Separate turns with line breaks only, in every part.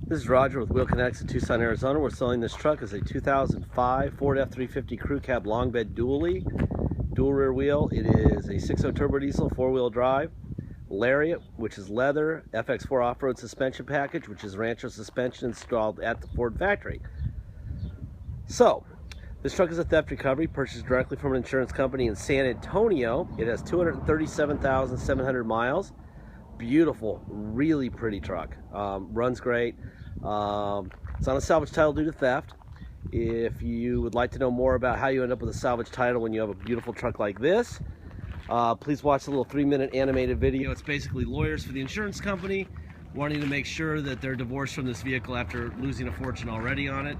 This is Roger with Wheel Kinetics in Tucson, Arizona. We're selling this truck as a 2005 Ford F350 Crew Cab Long Bed Dually, dual rear wheel. It is a 6.0 turbo diesel, 4-wheel drive, Lariat, which is leather, FX4 off-road suspension package, which is Rancho suspension installed at the Ford factory. So, this truck is a theft recovery purchased directly from an insurance company in San Antonio. It has 237,700 miles. Beautiful, really pretty truck. Runs great. It's on a salvage title due to theft. If you would like to know more about how you end up with a salvage title when you have a beautiful truck like this, please watch the little 3-minute animated video. It's basically lawyers for the insurance company wanting to make sure that they're divorced from this vehicle after losing a fortune already on it.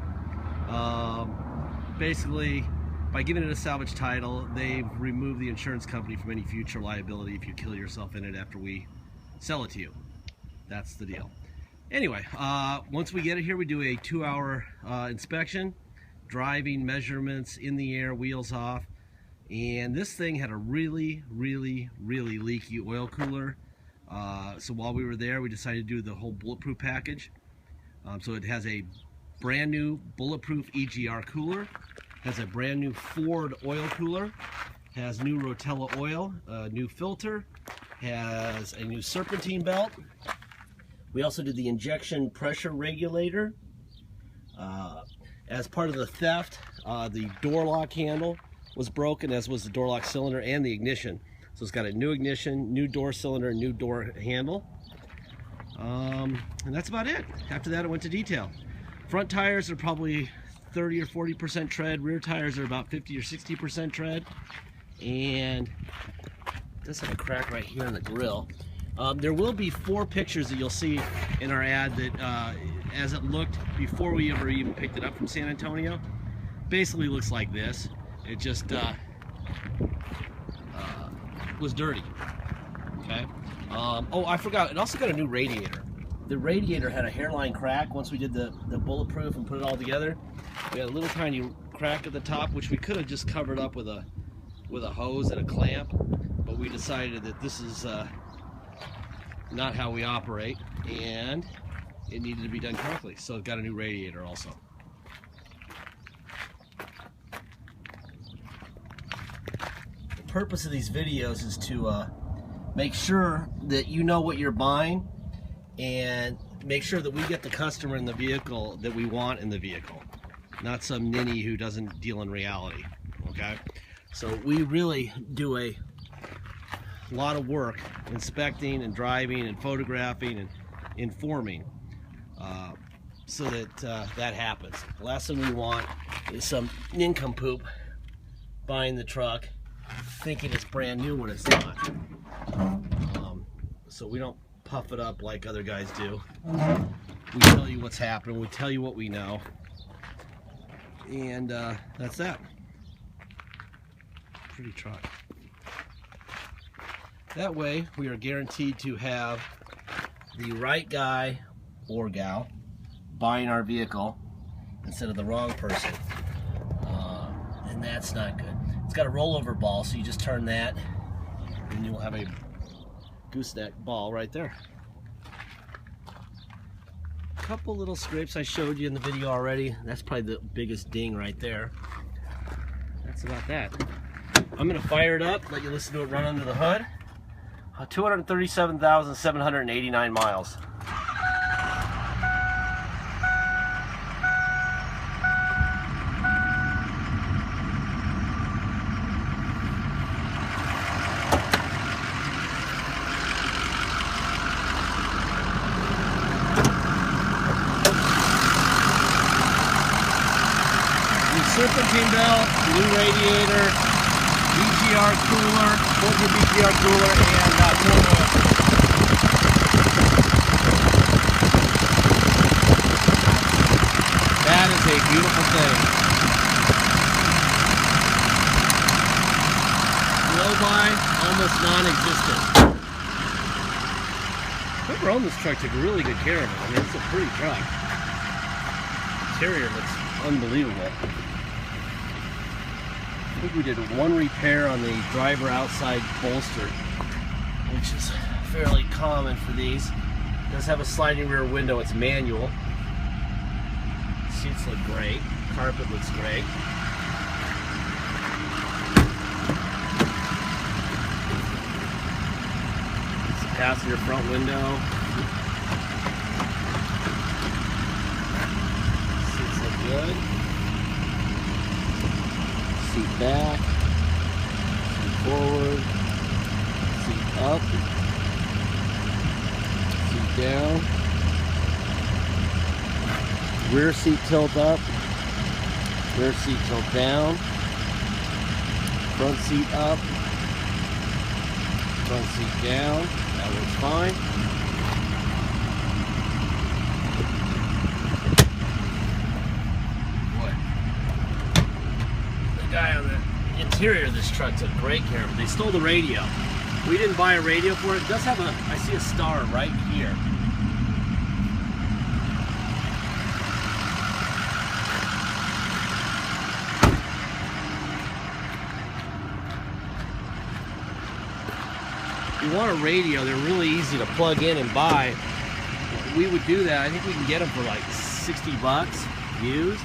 Basically, by giving it a salvage title, they've removed the insurance company from any future liability if you kill yourself in it after we sell it to you. That's the deal. Anyway, once we get it here, we do a 2-hour inspection, driving, measurements, in the air, wheels off. And this thing had a really leaky oil cooler. So while we were there, we decided to do the whole bulletproof package. So it has a brand new bulletproof EGR cooler, has a brand new Ford oil cooler, has new Rotella oil, a new filter, has a new serpentine belt. We also did the injection pressure regulator. As part of the theft, the door lock handle was broken, as was the door lock cylinder and the ignition. So it's got a new ignition, new door cylinder, new door handle. And that's about it. After that, it went to detail. Front tires are probably 30 or 40% tread. Rear tires are about 50 or 60% tread. And it does have a crack right here in the grill. There will be 4 pictures that you'll see in our ad that, as it looked before we ever even picked it up from San Antonio, basically looks like this. It just was dirty. Okay. Oh, I forgot. It also got a new radiator. The radiator had a hairline crack once we did the bulletproof and put it all together. We had a little tiny crack at the top, which we could have just covered up with a hose and a clamp, but we decided that this is not how we operate, and it needed to be done correctly. So it got a new radiator also. The purpose of these videos is to make sure that you know what you're buying and make sure that we get the customer in the vehicle that we want in the vehicle, not some ninny who doesn't deal in reality. Okay, so we really do a lot of work inspecting and driving and photographing and informing so that that happens. The last thing we want is some nincompoop buying the truck thinking it's brand new when it's not. So we don't puff it up like other guys do. We tell you what's happening, we tell you what we know, and that's that. Pretty truck. That way we are guaranteed to have the right guy or gal buying our vehicle instead of the wrong person, and that's not good. It's got a rollover ball, so you just turn that and you'll have a gooseneck ball right there. A couple little scrapes I showed you in the video already. That's probably the biggest ding right there. That's about that. I'm going to fire it up, let you listen to it run under the hood. 237,789 miles. New serpentine belt, new radiator, BGR cooler, Ford BGR cooler, and more oil. That is a beautiful thing. Blow by, almost non-existent. Whoever owned this truck took really good care of it. I mean, it's a pretty truck. Interior looks unbelievable. I think we did one repair on the driver outside bolster, which is fairly common for these. It does have a sliding rear window, it's manual. seats look great. Carpet looks great. It's a passenger front window. Seats look good. Seat back. Seat forward. Seat up. Seat down. Rear seat tilt up, rear seat tilt down, front seat up, front seat down. That works fine. Boy, the guy on the interior of this truck took great care of it. They stole the radio. We didn't buy a radio for it. It does have a, I see a star right here. If you want a radio, they're really easy to plug in and buy. We would do that. I think we can get them for like 60 bucks used.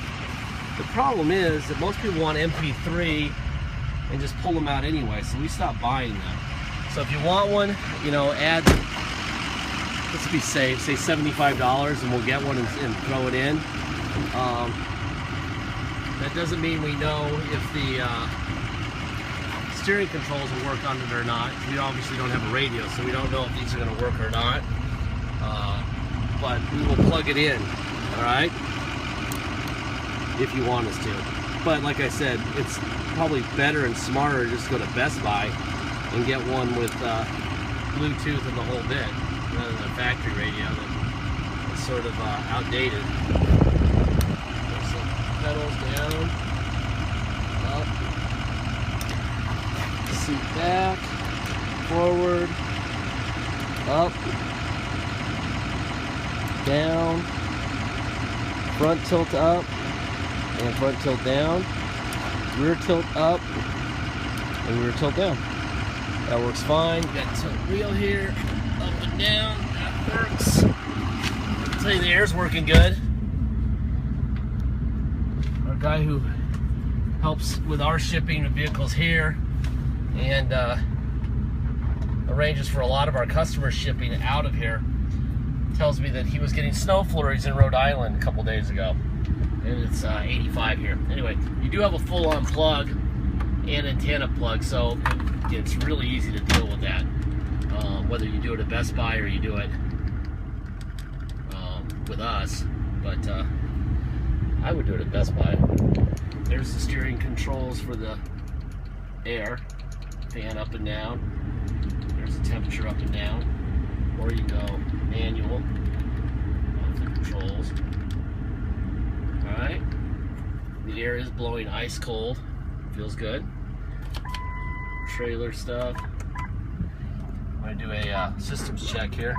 The problem is that most people want MP3 and just pull them out anyway, so we stopped buying them. So if you want one, you know, add, let's be safe, say $75 and we'll get one and throw it in. That doesn't mean we know if the steering controls will work on it or not. We obviously don't have a radio, so we don't know if these are going to work or not. But we will plug it in, all right? If you want us to. But like I said, it's probably better and smarter to just go to Best Buy and get one with Bluetooth and the whole bit, rather than a factory radio that is sort of outdated. So pedals down, up, seat back, forward, up, down, front tilt up, and front tilt down, rear tilt up, and rear tilt down. That works fine. We got tilt wheel here, up and down. That works. I'll tell you, the air's working good. Our guy who helps with our shipping of vehicles here and arranges for a lot of our customers shipping out of here tells me that he was getting snow flurries in Rhode Island a couple days ago, and it's 85 here. Anyway, you do have a full-on plug and antenna plug, so it's really easy to deal with that. Whether you do it at Best Buy or you do it with us, but I would do it at Best Buy. There's the steering controls for the air, fan up and down. There's the temperature up and down, or you go manual of the controls. All right, the air is blowing ice cold. Feels good. Trailer stuff. I'm going to do a systems check here.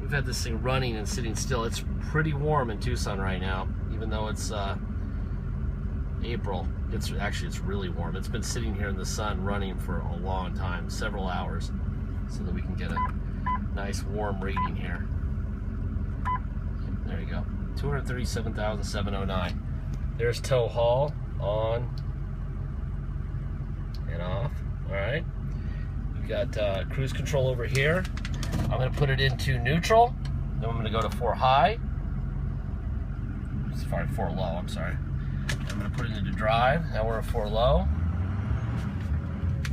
We've had this thing running and sitting still. It's pretty warm in Tucson right now, even though it's April. It's really warm. It's been sitting here in the sun running for a long time, several hours, so that we can get a nice warm reading here. There you go. 237,709. There's tow haul on and off. All right. You got cruise control over here. I'm going to put it into neutral. Then I'm going to go to 4 high. Sorry, 4 low. I'm sorry. I'm going to put it into drive. Now we're at 4 low.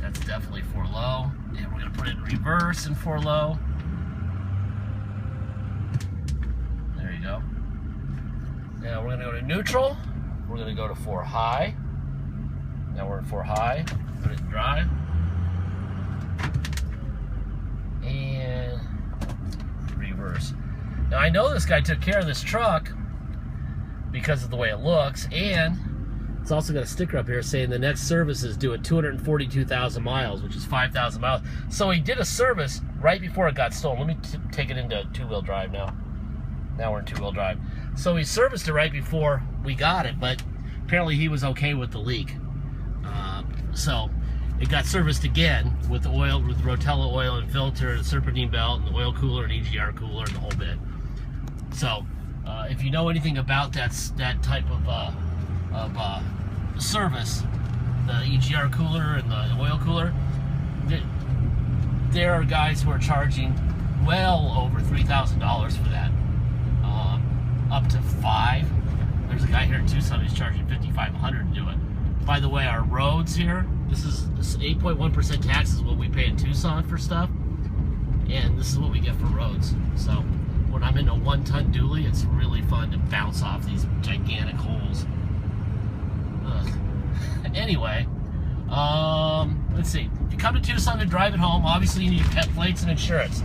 That's definitely 4 low. And we're going to put it in reverse in 4 low. There you go. Now we're going to go to neutral. We're going to go to 4 high. Now we're at 4 high. Put it in drive. And reverse. Now I know this guy took care of this truck because of the way it looks, and it's also got a sticker up here saying the next service is due at 242,000 miles, which is 5,000 miles. So he did a service right before it got stolen. Let me take it into 2-wheel drive now. Now we're in 2-wheel drive. So he serviced it right before we got it, but apparently he was okay with the leak. So it got serviced again with the oil, with Rotella oil and filter, and serpentine belt, and the oil cooler, and EGR cooler, and the whole bit. So if you know anything about that type of service, the EGR cooler and the oil cooler, there are guys who are charging well over $3,000 for that, up to $5,000. There's a guy here in Tucson who's charging $5,500 to do it. By the way, our roads here, this 8.1% tax is what we pay in Tucson for stuff, and this is what we get for roads. So when I'm in a 1-ton dually, it's really fun to bounce off these gigantic holes. Ugh. Anyway, let's see. If you come to Tucson to drive it home, obviously you need pet plates and insurance.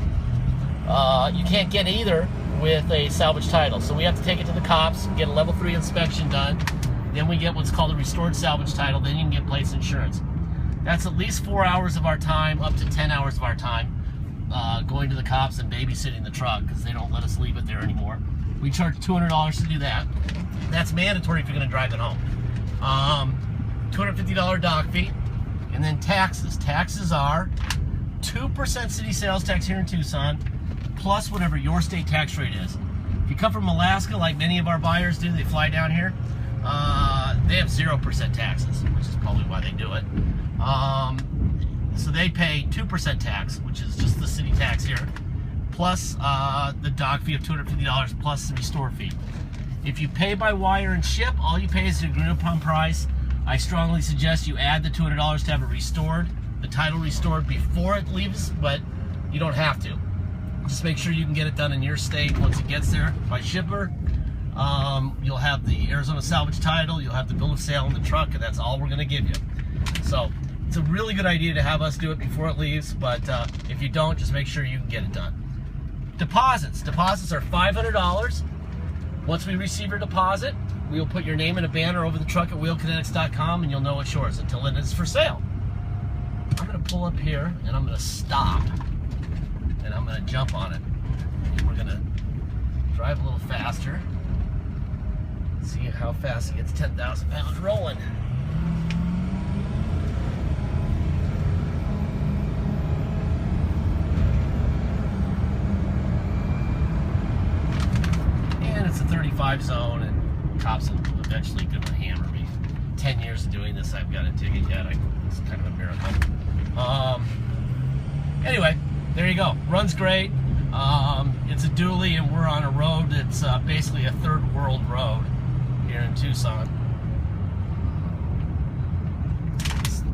You can't get either with a salvage title, so we have to take it to the cops, get a level 3 inspection done. Then we get what's called a restored salvage title. Then you can get plates and insurance. That's at least 4 hours of our time, up to 10 hours of our time, going to the cops and babysitting the truck because they don't let us leave it there anymore. We charge $200 to do that. That's mandatory if you're going to drive it home. $250 dock fee, and then taxes. Taxes are 2% city sales tax here in Tucson, plus whatever your state tax rate is. If you come from Alaska, like many of our buyers do, they fly down here, they have 0% taxes, which is probably why they do it. So they pay 2% tax, which is just the city tax here, plus the dock fee of $250 plus the restore fee. If you pay by wire and ship, all you pay is the agreed upon price. I strongly suggest you add the $200 to have it restored, the title restored before it leaves, but you don't have to. Just make sure you can get it done in your state once it gets there by shipper. You'll have the Arizona salvage title, you'll have the bill of sale in the truck, and that's all we're going to give you. So it's a really good idea to have us do it before it leaves, but if you don't, just make sure you can get it done. Deposits. Deposits are $500. Once we receive your deposit, we will put your name in a banner over the truck at wheelkinetics.com, and you'll know it's yours until it is for sale. I'm going to pull up here, and I'm going to stop, and I'm going to jump on it. And we're going to drive a little faster. See how fast it gets 10,000 pounds rolling. And it's a 35 zone, and cops are eventually going to hammer me. 10 years of doing this, I've got a ticket yet. It's kind of a miracle. Anyway, there you go. Runs great. It's a dually, and we're on a road that's basically a third world road here in Tucson.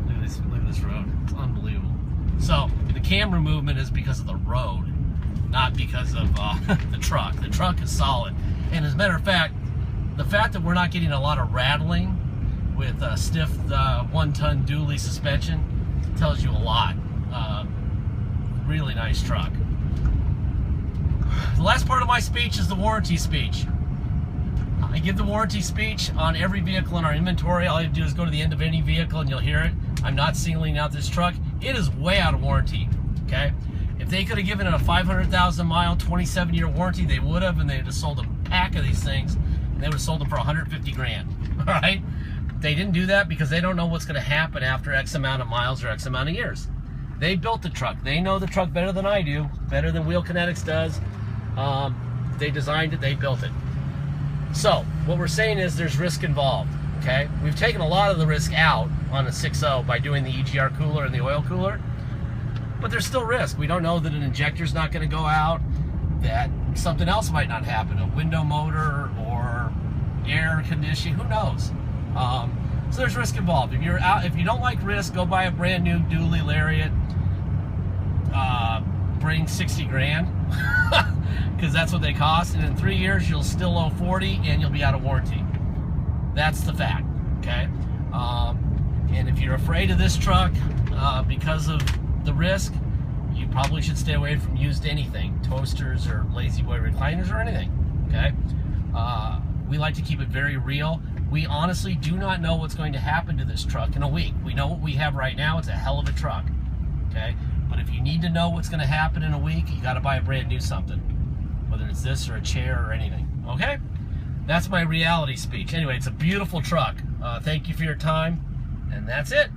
Look at this road. It's unbelievable. So the camera movement is because of the road, not because of the truck. The truck is solid. And as a matter of fact, the fact that we're not getting a lot of rattling with a stiff 1-ton dually suspension tells you a lot. Really nice truck. The last part of my speech is the warranty speech. I give the warranty speech on every vehicle in our inventory. All you have to do is go to the end of any vehicle and you'll hear it. I'm not singling out this truck. It is way out of warranty, okay? If they could have given it a 500,000 mile, 27-year warranty, they would have, and they would have sold a pack of these things, and they would have sold them for 150 grand, all right? They didn't do that because they don't know what's gonna happen after X amount of miles or X amount of years. They built the truck. They know the truck better than I do, better than Wheel Kinetics does. They designed it, they built it. So, what we're saying is there's risk involved, okay? We've taken a lot of the risk out on a 6.0 by doing the EGR cooler and the oil cooler, but there's still risk. We don't know that an injector's not gonna go out, that something else might not happen, a window motor or air conditioning, who knows? So there's risk involved. If you don't like risk, go buy a brand new dually Lariat, bring 60 grand, because that's what they cost, and in 3 years you'll still owe 40 and you'll be out of warranty. That's the fact, okay? And if you're afraid of this truck because of the risk, you probably should stay away from used anything, toasters or lazy boy recliners or anything, okay? We like to keep it very real. We honestly do not know what's going to happen to this truck in a week. We know what we have right now. It's a hell of a truck, okay? But if you need to know what's going to happen in a week, you got to buy a brand new something, whether it's this or a chair or anything, okay? That's my reality speech. Anyway, it's a beautiful truck. Thank you for your time, and that's it.